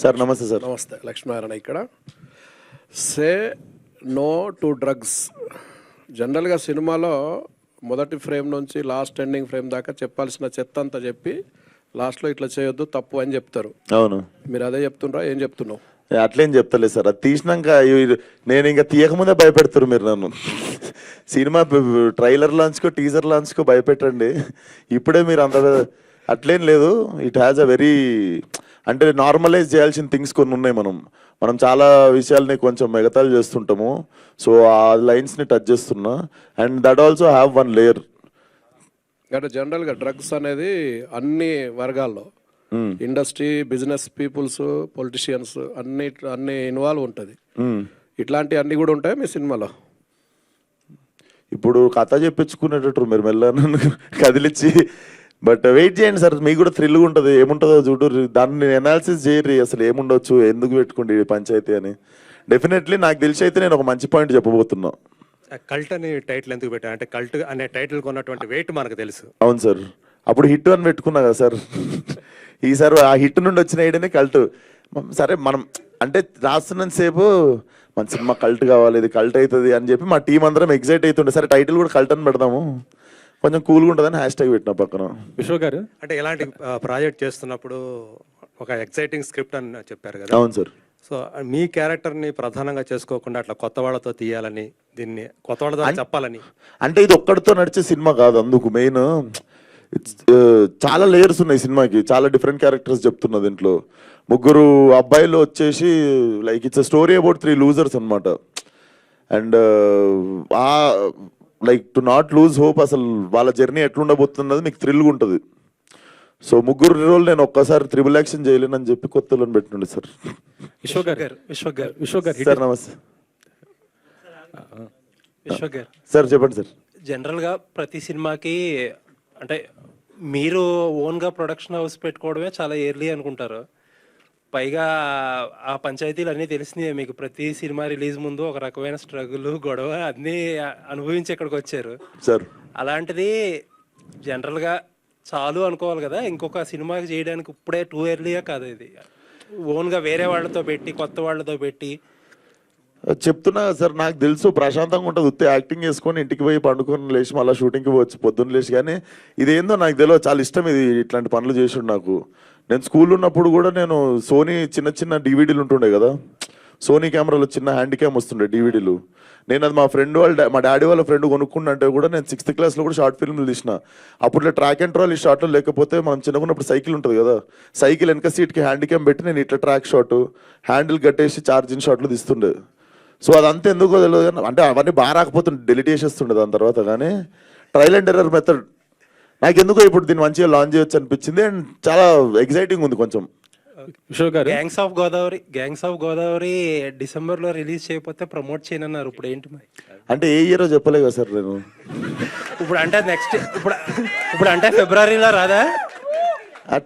Sir నమస్తే sir. నమస్తే, లక్ష్మీనారాయణ ఇక్కడ. Say no to drugs. జనరల్గా సినిమాలో మొదటి ఫ్రేమ్ నుంచి లాస్ట్ ఎండింగ్ ఫ్రేమ్ దాకా చెప్పాల్సిన చెత్త అంతా చెప్పి లాస్ట్లో ఇట్లా చేయొద్దు తప్పు అని చెప్తారు. అవును, మీరు అదే చెప్తుండ్రా, ఏం చెప్తున్నావు? అట్లేం చెప్తలేదు సార్. అది తీసినాక నేను ఇంకా తీయకముందే భయపెడతారు మీరు నన్ను. సినిమా ట్రైలర్ లాంచ్కో టీజర్ లాంచ్కో భయపెట్టండి, ఇప్పుడే మీరు అంత అట్లేం లేదు. ఇట్ హ్యాస్ అ వెరీ అంటే నార్మలైజ్ చేయాల్సిన థింగ్స్ కొన్ని ఉన్నాయి. మనం చాలా విషయాల్ని కొంచెం ఎగతాలు చేస్తుంటాము. సో ఆ లైన్స్ని టచ్ చేస్తున్నా. And that also have one layer. అంటే జనరల్గా డ్రగ్స్ అనేది అన్ని వర్గాల్లో ఇండస్ట్రీ, బిజినెస్ పీపుల్స్, పొలిటీషియన్స్ అన్ని ఇన్వాల్వ్ ఉంటుంది. ఇట్లాంటి అన్ని కూడా ఉంటాయి మీ సినిమాలో? ఇప్పుడు కథ చెప్పించుకునేటట్టు మీరు మెల్ల కదిలిచ్చి, బట్ వెయిట్ చేయండి సార్, మీకు కూడా థ్రిల్గా ఉంటుంది. ఏముంటుందో చూడు, దాన్ని ఎనాలిసిస్ చేయరు అసలు ఏముండొచ్చు, ఎందుకు పెట్టుకోండి పంచాయతీ అని. డెఫినెట్లీ నాకు తెలిసి అయితే నేను ఒక మంచి పాయింట్ చెప్పబోతున్నా. కల్ట్ అని టైటిల్ ఎందుకు పెట్టా అంటే కల్ట్ అనే టైటిల్ కొన్నటువంటి వెయిట్ మనకు తెలుసు. అవును సార్, అప్పుడు హిట్ అని పెట్టుకున్నా కదా సార్. ఈసారి ఆ హిట్ నుండి వచ్చిన ఐడియానే కల్ట్. సరే, మనం అంటే రాస్తున్నంత సేపు మన సినిమా కల్ట్ కావాలి, ఇది కల్ట్ అవుతుంది అని చెప్పి మా టీం అందరం ఎగ్జైట్ అవుతుండే. సరే టైటిల్ కూడా కల్ట్ అని పెడదాము, కొంచెం కూల్గా ఉంటుందని హ్యాష్ ట్యాగ్ పెట్టిన పక్కన. విశ్వ గారు అంటే ఇలాంటి ప్రాజెక్ట్ చేస్తున్నప్పుడు ఒక ఎక్సైటింగ్ స్క్రిప్ట్ అని చెప్పారు కదా. అవును సార్. సో మీ క్యారెక్టర్ని ప్రధానంగా చేసుకోకుండా అట్లా కొత్త వాళ్ళతో తీయాలని, దీన్ని కొత్త వాళ్ళతో చెప్పాలని. అంటే ఇది ఒక్కడితో నడిచే సినిమా కాదు, అందుకు మెయిన్ చాలా లేయర్స్ ఉన్నాయి సినిమాకి, చాలా డిఫరెంట్ క్యారెక్టర్స్ చెప్తున్నా దీంట్లో. ముగ్గురు అబ్బాయిలు వచ్చేసి like it's a story about 3 losers అనమాట. అండ్ ఆ like to not lose hope, అసలు వాళ్ళ జర్నీ ఎట్లుండబోతున్నది మీకు థ్రిల్గా ఉంటుంది. సో ముగ్గురు రోల్ నేను ఒక్కసారి త్రిబుల్ యాక్షన్ చేయలేనని చెప్పి కొత్తలను పెట్టిండే సార్. విశ్వ గారు సార్ నమస్తే. విశ్వ గారు సార్ చెప్పండి సార్. జనరల్గా ప్రతి సినిమాకి అంటే మీరు ఓన్గా ప్రొడక్షన్ హౌస్ పెట్టుకోవడమే చాలా ఎర్లీ అనుకుంటారు. పైగా ఆ పంచాయతీలు అన్నీ తెలిసినాయి మీకు. ప్రతి సినిమా రిలీజ్ ముందు ఒక రకమైన స్ట్రగుల్, గొడవ అన్నీ అనుభవించి ఇక్కడికి వచ్చారు సార్. అలాంటిది జనరల్గా చాలు అనుకోవాలి కదా, ఇంకొక సినిమాకి చేయడానికి ఇప్పుడే టూ ఎర్లీగా కాదు. ఇది ఓన్గా వేరే వాళ్ళతో పెట్టి, కొత్త వాళ్ళతో పెట్టి చెప్తున్నా సార్, నాకు తెలుసు ప్రశాంతంగా ఉంటుంది, ఉత్తే యాక్టింగ్ చేసుకొని ఇంటికి పోయి పండుకొని లేచి మళ్ళీ షూటింగ్కి పోవచ్చు పొద్దున్న లేచి. కానీ ఇదేందో నాకు తెలియదు, చాలా ఇష్టం ఇది, ఇట్లాంటి పనులు చేసిండు నాకు. నేను స్కూల్లో ఉన్నప్పుడు కూడా నేను సోనీ చిన్న డివిడీలు ఉంటుండే కదా, సోనీ కెమెరాలో చిన్న హ్యాండ్ క్యామ్ వస్తుండే డివిడీలు. నేను అది మా డాడీ వాళ్ళ ఫ్రెండ్ కొనుక్కుంటే కూడా నేను 6th క్లాస్లో కూడా షార్ట్ ఫిల్మ్లు తీసిన. అప్పుడు ట్రాక్ అండ్ ట్రాల్ ఈ షార్ట్లో లేకపోతే మనం చిన్నకున్నప్పుడు సైకిల్ ఉంటుంది కదా, సైకిల్ వెనక సీట్కి హ్యాండ్ క్యామ్ పెట్టి నేను ఇట్లా ట్రాక్ షాట్, హ్యాండిల్ కట్టేసి ఛార్జింగ్ షాట్లు తీస్తుండే. సో అదంతా ఎందుకో తెలియదు కానీ, అంటే అవన్నీ బాగా రాకపోతుండే, డెలిట్ చేసేస్తుండే దాని తర్వాత. కానీ ట్రయల్ అండ్ ఎర్రర్ మెథడ్ నాకు ఎందుకో ఇప్పుడు దీన్ని మంచిగా లాంచ్ చేయొచ్చు అనిపించింది. అండ్ చాలా ఎక్సైటింగ్ ఉంది కొంచెం. గ్యాంగ్స్ ఆఫ్ గోదావరి డిసెంబర్లో రిలీజ్ చేయకపోతే ప్రమోట్ చేయనన్నారు. ఇప్పుడు ఏంటి మరి? అంటే ఏ ఇయరో చెప్పలే కదా సార్ నేను. ఇప్పుడు అంటే నెక్స్ట్ ఇప్పుడు అంటే ఫిబ్రవరిలో రాదా?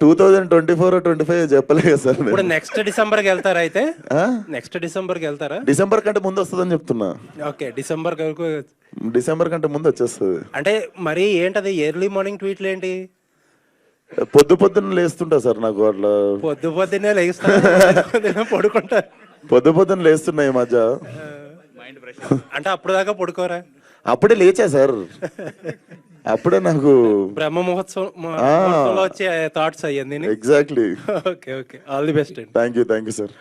2024-25 చెప్పలే కదా సార్. ఇప్పుడు నెక్స్ట్ డిసెంబర్కి వెళ్తారా? అయితే నెక్స్ట్ డిసెంబర్కి వెళ్తారా? డిసెంబర్ కంటే ముందు వస్తుందని చెప్తున్నా. ఓకే, డిసెంబర్ కంటే ముందు వచ్చేస్తుంది. అంటే మరి ఏంటది ఎర్లీ మార్నింగ్ ట్వీట్లు ఏంటి? పొద్దున్న లేస్తుంటా సార్, నాకు అట్లా పొద్దున్నే లేస్తా పడుకుంటా. పొద్దున్న లేస్తున్నా ఈ మధ్య. అంటే అప్పుడు దాకా పడుకోరా? అప్పుడే లేచా సార్, అప్పుడే నాకు బ్రహ్మ మహోత్సవం వచ్చే థాట్స్ అయ్యింది. Exactly. Okay, all the best. Thank you sir.